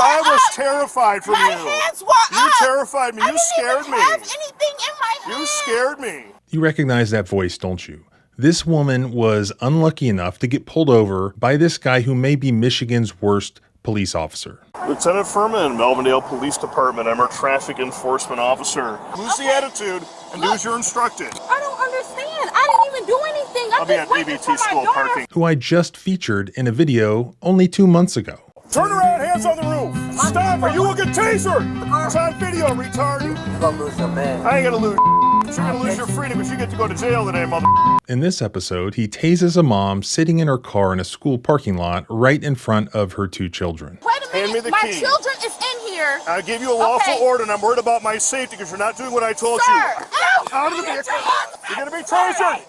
I was terrified from you. My hands were up. You terrified me. You scared me. I didn't even have anything in my hand. You scared me. You recognize that voice, don't you? This woman was unlucky enough to get pulled over by this guy who may be Michigan's worst police officer. Lieutenant Furman, Melvindale Police Department. I'm our traffic enforcement officer. Lose the attitude and do as you're instructed. I don't understand. I didn't even do anything. I'll be at EBT school parking. Who I just featured in a video only 2 months ago. Turn around, hands on the roof. Stop or you will get tasered. It's on video, retard. You're gonna lose your man. I ain't gonna lose. You're gonna lose your freedom, but you get to go to jail today, mother. In this episode, he tases a mom sitting in her car in a school parking lot right in front of her 2 children. Wait a minute. Hand me the my key. children is in here. I gave you a lawful order, and I'm worried about my safety because you're not doing what I told you. Out of the vehicle. You're gonna be tasered.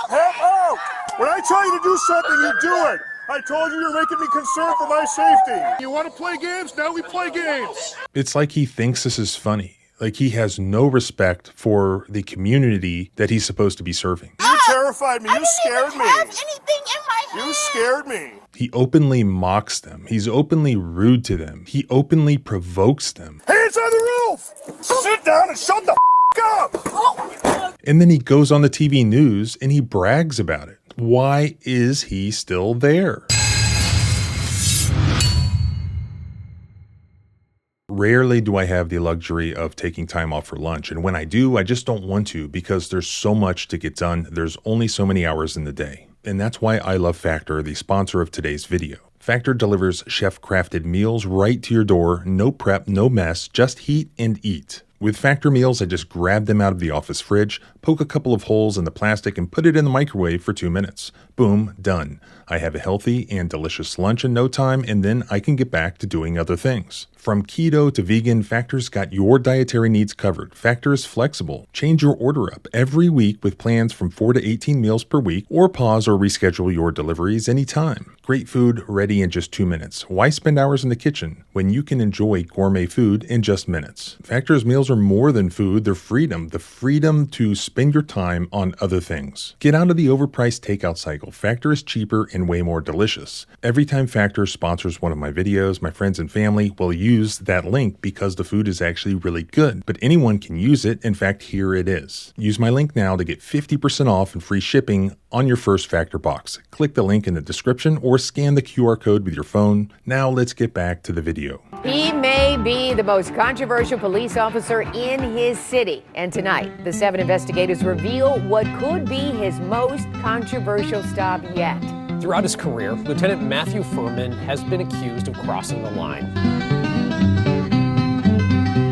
Help out. When I tell you to do something, you do it. I told you you're making me concerned for my safety. You want to play games? Now we play games. It's like he thinks this is funny. Like he has no respect for the community that he's supposed to be serving. You terrified me. You scared me. I didn't even have anything in my hand. You scared me. He openly mocks them. He's openly rude to them. He openly provokes them. Hands on the roof. Sit down and shut the up. And then he goes on the TV news and he brags about it. Why is he still there? Rarely do I have the luxury of taking time off for lunch, and when I do, I just don't want to because there's so much to get done. There's only so many hours in the day. And that's why I love Factor, the sponsor of today's video. Factor delivers chef-crafted meals right to your door, no prep, no mess, just heat and eat. With Factor meals, I just grab them out of the office fridge, poke a couple of holes in the plastic, and put it in the microwave for 2 minutes. Boom, done. I have a healthy and delicious lunch in no time, and then I can get back to doing other things. From keto to vegan, Factor's got your dietary needs covered. Factor is flexible. Change your order up every week with plans from 4 to 18 meals per week, or pause or reschedule your deliveries anytime. Great food ready in just 2 minutes. Why spend hours in the kitchen when you can enjoy gourmet food in just minutes? Factor's meals are more than food, they're freedom. The freedom to spend your time on other things. Get out of the overpriced takeout cycle. Factor is cheaper and way more delicious. Every time Factor sponsors one of my videos, my friends and family will use that link because the food is actually really good. But anyone can use it. In fact, here it is. Use my link now to get 50% off and free shipping on your first Factor box. Click the link in the description or scan the QR code with your phone. Now let's get back to the video. He may be the most controversial police officer in his city. And tonight, the 7 investigators reveal what could be his most controversial stop yet. Throughout his career, Lieutenant Matthew Furman has been accused of crossing the line.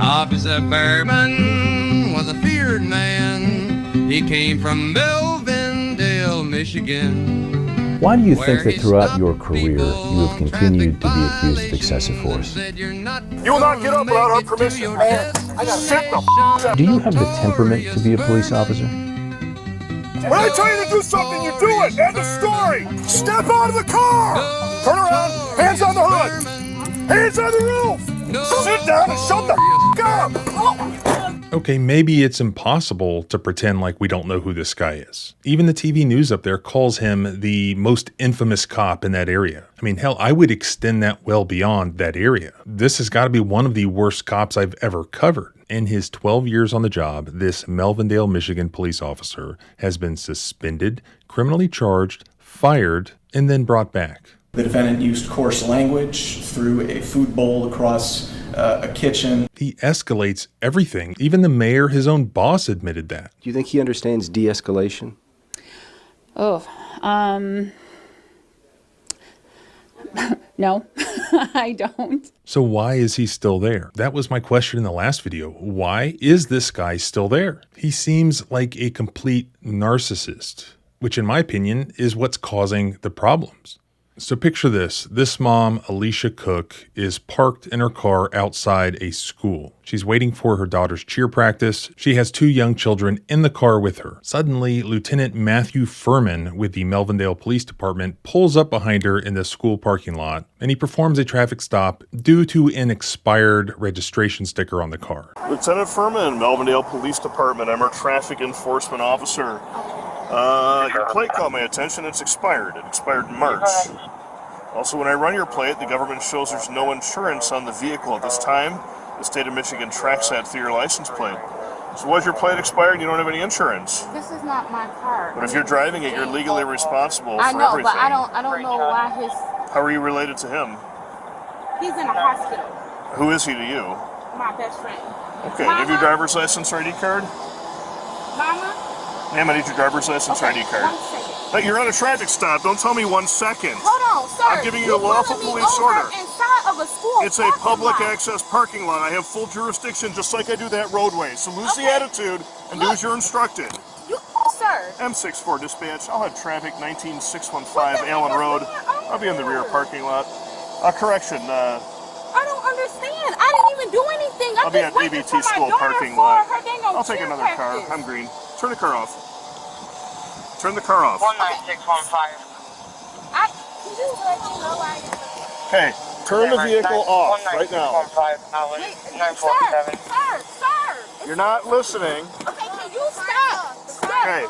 Officer Furman was a feared man. He came from Melvindale, Michigan. Why do you think that throughout your career you have continued to be accused of excessive force? You will not get up without our permission. Man, I gotta sit the Do you have the temperament to be a police officer? When I tell you to do something, you do it. End of story. Step out of the car. Turn around. Hands on the hood. Hands on the roof. Sit down and shut the up. Okay, maybe it's impossible to pretend like we don't know who this guy is. Even the TV news up there calls him the most infamous cop in that area. I mean, hell, I would extend that well beyond that area. This has got to be one of the worst cops I've ever covered. In his 12 years on the job, this Melvindale, Michigan police officer has been suspended, criminally charged, fired, and then brought back. The defendant used coarse language, threw a food bowl across a kitchen. He escalates everything. Even the mayor, his own boss, admitted that. Do you think he understands de-escalation? No, I don't. So why is he still there? That was my question in the last video. Why is this guy still there? He seems like a complete narcissist, which in my opinion is what's causing the problems. So picture this. This mom, Alicia Cook, is parked in her car outside a school. She's waiting for her daughter's cheer practice. She has 2 young children in the car with her. Suddenly, Lieutenant Matthew Furman with the Melvindale Police Department pulls up behind her in the school parking lot, and he performs a traffic stop due to an expired registration sticker on the car. Lieutenant Furman, Melvindale Police Department. I'm our traffic enforcement officer. Your plate caught my attention. It's expired. It expired in March. Also, when I run your plate, the government shows there's no insurance on the vehicle at this time. The state of Michigan tracks that through your license plate. So was your plate expired and you don't have any insurance? This is not my car. But if you're driving it, you're legally responsible I for know, everything. but I don't know why his... How are you related to him? He's in a hospital. Who is he to you? My best friend. Okay, do you have your driver's license or ID card? Mama? Ma'am, I need your driver's license or ID card. 1 second. Hey, you're on a traffic stop. Don't tell me 1 second. Hold on, sir. I'm giving you a lawful police order. Inside of a school It's a public lot. access parking lot. I have full jurisdiction just like I do that roadway. So lose the attitude and do as you're instructed. You, sir. M64 dispatch. I'll have traffic 19615 Allen Road. I'll be in the rear parking lot. Correction. I don't understand. I didn't even do anything. I'll be at EBT school parking lot. I'll take another car. I'm green. Turn the car off. Turn the car off. 19615. Hey, turn the vehicle off right now. Sir. You're not listening. Okay, can you stop? Okay.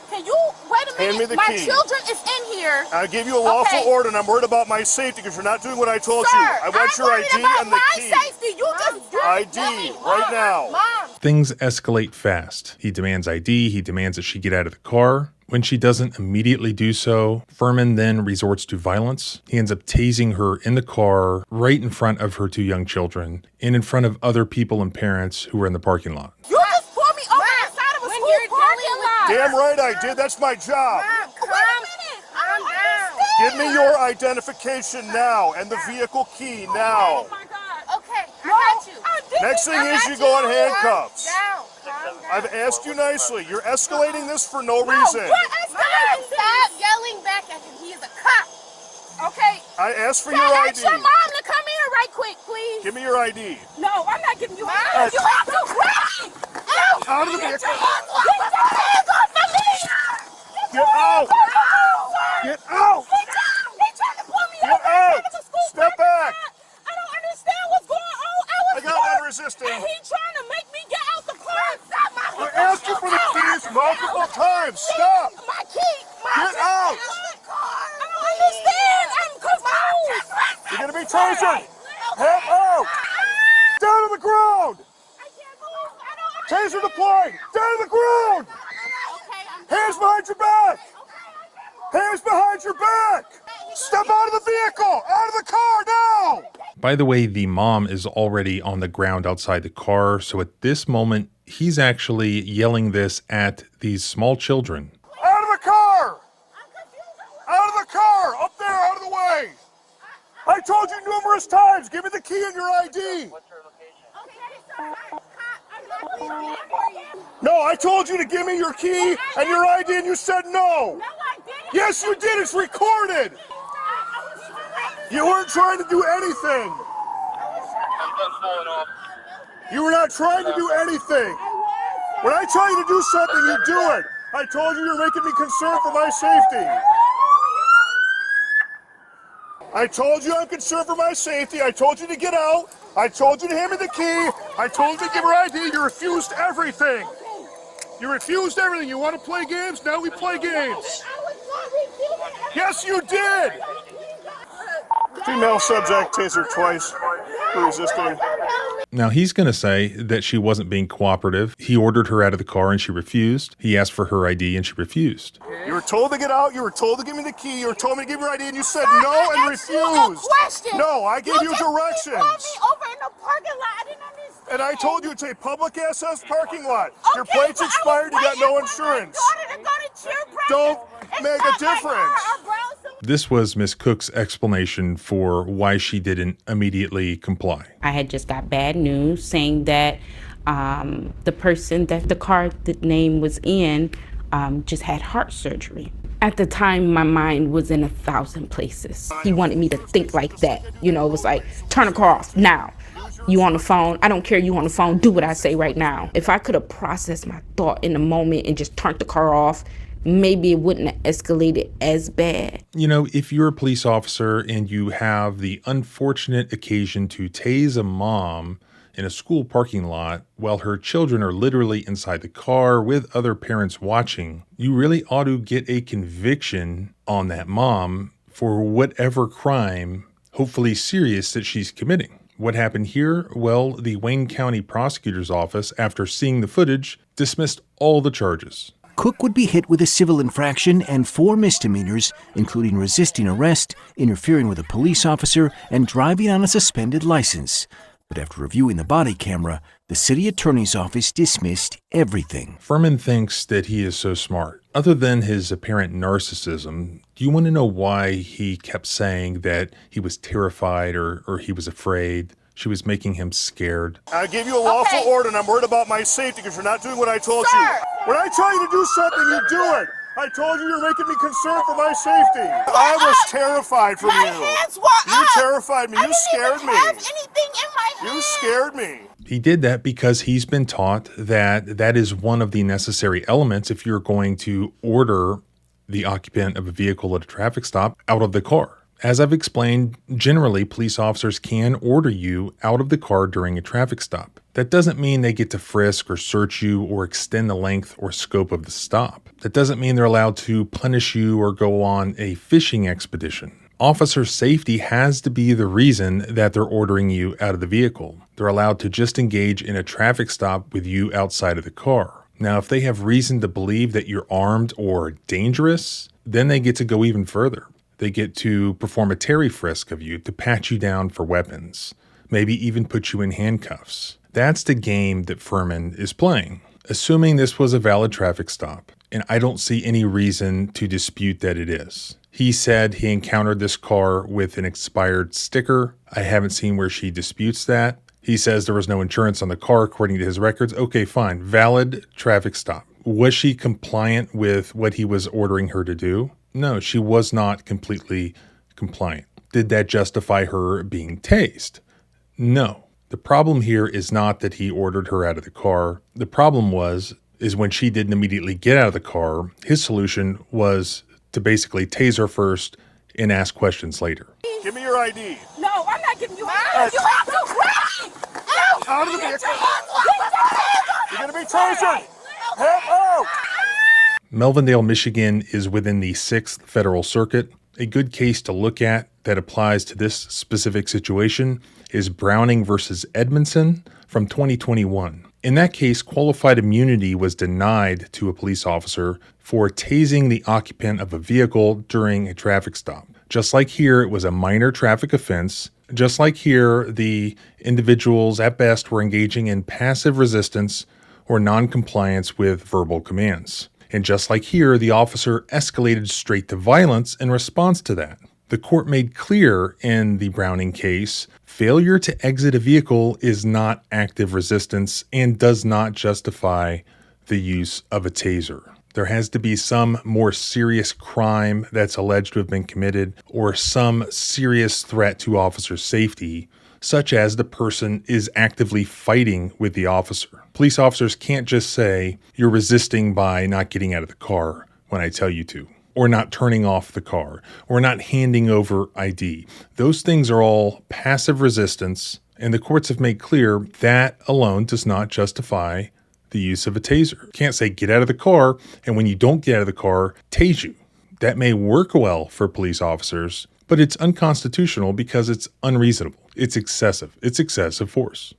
Can you wait a minute? Hand me the my key. children is in here. I gave you a lawful Okay. order and I'm worried about my safety because you're not doing what I told Sir, you. I want I'm your worried ID about and the my key. safety. You just do ID right now. Mom. Things escalate fast. He demands ID. He demands that she get out of the car. When she doesn't immediately do so, Furman then resorts to violence. He ends up tasing her in the car right in front of her 2 young children and in front of other people and parents who were in the parking lot. You just pulled me over inside of a school parking lot. Damn right I did. That's my job. Wait a minute. I'm down. Give me your identification now and the vehicle key now. Oh my God. Okay, I got you. Next thing is you go in handcuffs. Down. I've asked you nicely. You're escalating this for no reason. Mom, stop yelling back at him. He is a cop. Okay. I asked for your Ask ID. your mom to come here right quick, please. Give me your ID. No, I'm not giving you ID. You have to grab me. Out of the vehicle. Get your hands off of me. Get out. Get out. He tried to pull me Get over out. inside of a school Step parking back. lot. I don't understand what's going on. I got one resisting. And he trying to make me get out the car. Stop my I asked you for the keys multiple times. Stop. My key. Get out. I don't understand. I'm confused. You're going to be tasered. Head out. Down to the ground. Taser deployed. Down to the ground. Hands behind your back. Hands behind your back. Step out of the vehicle. Out of the car now. By the way, the mom is already on the ground outside the car, so at this moment, he's actually yelling this at these small children. Out of the car. Out of the car. Up there, out of the way. I told you numerous times. Give me the key and your ID. No, I told you to give me your key and your ID and you said no. Yes, you did. It's recorded. You weren't trying to do anything. You were not trying to do anything. When I tell you to do something, you do it. I told you you're making me concerned for my safety. I told you I'm concerned for my safety. I told you to get out. I told you to hand me the key. I told you to give her ID. You refused everything. You refused everything. You want to play games? Now we play games. Yes, you did. Female subject tasered twice for resisting. Now, he's going to say that she wasn't being cooperative. He ordered her out of the car and she refused. He asked for her ID and she refused. You were told to get out. You were told to give me the key. You were told me to give your ID and you said no and refused. No, I gave you directions. And I told you it's a public access parking lot. Your plate's expired. You got no insurance. Don't make a difference. This was Miss Cook's explanation for why she didn't immediately comply. I had just got bad news saying that the person that the car name was in just had heart surgery. At the time, my mind was in 1,000 places. He wanted me to think like that. You know, it was like, turn the car off now. You on the phone? I don't care you on the phone. Do what I say right now. If I could have processed my thought in the moment and just turned the car off, maybe it wouldn't have escalated as bad. You know, if you're a police officer and you have the unfortunate occasion to tase a mom in a school parking lot while her children are literally inside the car with other parents watching, you really ought to get a conviction on that mom for whatever crime, hopefully serious, that she's committing. What happened here? Well, the Wayne County Prosecutor's Office, after seeing the footage, dismissed all the charges. Cook would be hit with a civil infraction and 4 misdemeanors, including resisting arrest, interfering with a police officer, and driving on a suspended license. But after reviewing the body camera, the city attorney's office dismissed everything. Furman thinks that he is so smart. Other than his apparent narcissism, do you want to know why he kept saying that he was terrified or he was afraid? She was making him scared. I gave you a lawful order, and I'm worried about my safety because you're not doing what I told you. When I tell you to do something, you do it. I told you you're making me concerned for my safety. I was terrified from you. My hands were up. You terrified me. You scared me. I didn't even have anything in my hand. You scared me. He did that because he's been taught that that is one of the necessary elements if you're going to order the occupant of a vehicle at a traffic stop out of the car. As I've explained, generally police officers can order you out of the car during a traffic stop. That doesn't mean they get to frisk or search you or extend the length or scope of the stop. That doesn't mean they're allowed to punish you or go on a fishing expedition. Officer safety has to be the reason that they're ordering you out of the vehicle. They're allowed to just engage in a traffic stop with you outside of the car. Now, if they have reason to believe that you're armed or dangerous, then they get to go even further. They get to perform a Terry frisk of you, to pat you down for weapons, maybe even put you in handcuffs. That's the game that Furman is playing, assuming this was a valid traffic stop, and I don't see any reason to dispute that it is. He said he encountered this car with an expired sticker. I haven't seen where she disputes that. He says there was no insurance on the car according to his records. Okay, fine. Valid traffic stop. Was she compliant with what he was ordering her to do? No, she was not completely compliant. Did that justify her being tased? No. The problem here is not that he ordered her out of the car. The problem is when she didn't immediately get out of the car, his solution was to basically tase her first and ask questions later. Give me your ID. No, I'm not giving you ID. You have to grab me. No. Out of the vehicle. You're going to be tasered. Help out. Melvindale, Michigan is within the 6th Federal Circuit. A good case to look at that applies to this specific situation is Browning versus Edmondson from 2021. In that case, qualified immunity was denied to a police officer for tasing the occupant of a vehicle during a traffic stop. Just like here, it was a minor traffic offense. Just like here, the individuals at best were engaging in passive resistance or non-compliance with verbal commands. And just like here, the officer escalated straight to violence in response to that. The court made clear in the Browning case, failure to exit a vehicle is not active resistance and does not justify the use of a taser. There has to be some more serious crime that's alleged to have been committed or some serious threat to officer safety, such as the person is actively fighting with the officer. Police officers can't just say, you're resisting by not getting out of the car when I tell you to, or not turning off the car, or not handing over ID. Those things are all passive resistance, and the courts have made clear that alone does not justify the use of a taser. You can't say, get out of the car, and when you don't get out of the car, tase you. That may work well for police officers, but it's unconstitutional because it's unreasonable. It's excessive. It's excessive force.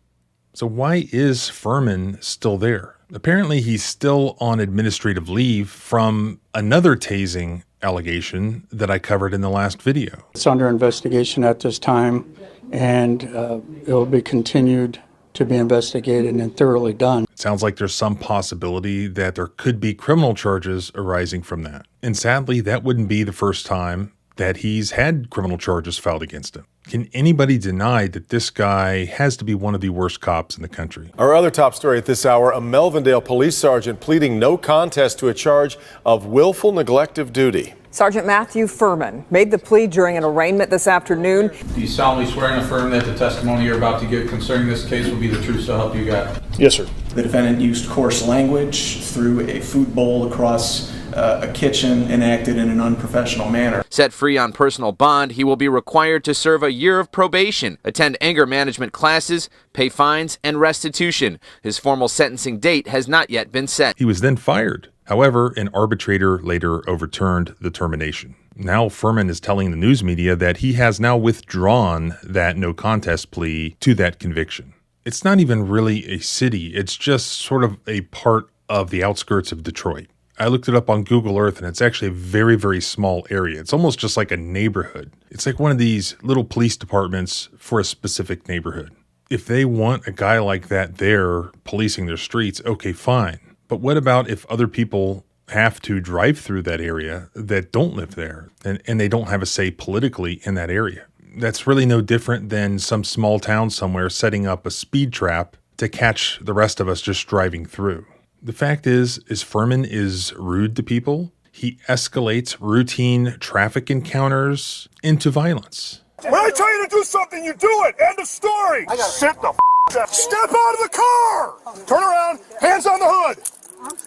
So why is Furman still there? Apparently he's still on administrative leave from another tasing allegation that I covered in the last video. It's under investigation at this time, and it will be continued to be investigated and thoroughly done. It sounds like there's some possibility that there could be criminal charges arising from that. And sadly, that wouldn't be the first time that he's had criminal charges filed against him. Can anybody deny that this guy has to be one of the worst cops in the country? Our other top story at this hour, a Melvindale police sergeant pleading no contest to a charge of willful neglect of duty. Sergeant Matthew Furman made the plea during an arraignment this afternoon. Do you solemnly swear and affirm that the testimony you're about to give concerning this case will be the truth, so help you God? Yes, sir. The defendant used coarse language, threw a food bowl across a kitchen, and acted in an unprofessional manner. Set free on personal bond, he will be required to serve a year of probation, attend anger management classes, pay fines, and restitution. His formal sentencing date has not yet been set. He was then fired. However, an arbitrator later overturned the termination. Now Furman is telling the news media that he has now withdrawn that no contest plea to that conviction. It's not even really a city. It's just sort of a part of the outskirts of Detroit. I looked it up on Google Earth, and it's actually a very, very small area. It's almost just like a neighborhood. It's like one of these little police departments for a specific neighborhood. If they want a guy like that there policing their streets, okay, fine. But what about if other people have to drive through that area that don't live there and they don't have a say politically in that area? That's really no different than some small town somewhere setting up a speed trap to catch the rest of us just driving through. The fact is Furman is rude to people. He escalates routine traffic encounters into violence. When I tell you to do something, you do it. End of story. Sit the down. Step out of the car. Turn around. Hands on the hood.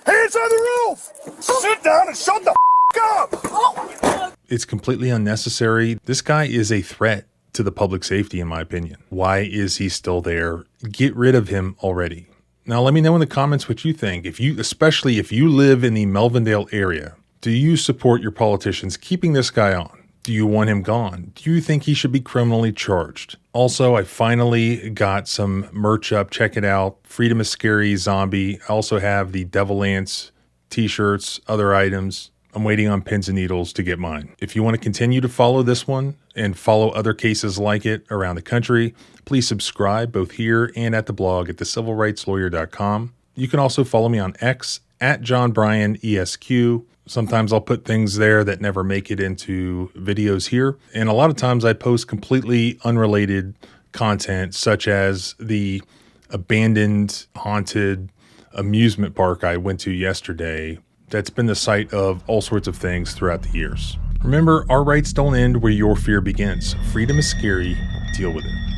Hands on the roof. Sit down and shut the up. It's completely unnecessary. This guy is a threat to the public safety, in my opinion. Why is he still there? Get rid of him already. Now, let me know in the comments what you think. Especially if you live in the Melvindale area, do you support your politicians keeping this guy on? Do you want him gone? Do you think he should be criminally charged? Also, I finally got some merch up. Check it out. Freedom is Scary Zombie. I also have the Devil Ants t-shirts, other items. I'm waiting on pins and needles to get mine. If you want to continue to follow this one and follow other cases like it around the country, please subscribe both here and at the blog at thecivilrightslawyer.com. You can also follow me on X at JohnBryanESQ. Sometimes I'll put things there that never make it into videos here. And a lot of times I post completely unrelated content, such as the abandoned, haunted amusement park I went to yesterday. That's been the site of all sorts of things throughout the years. Remember, our rights don't end where your fear begins. Freedom is scary. Deal with it.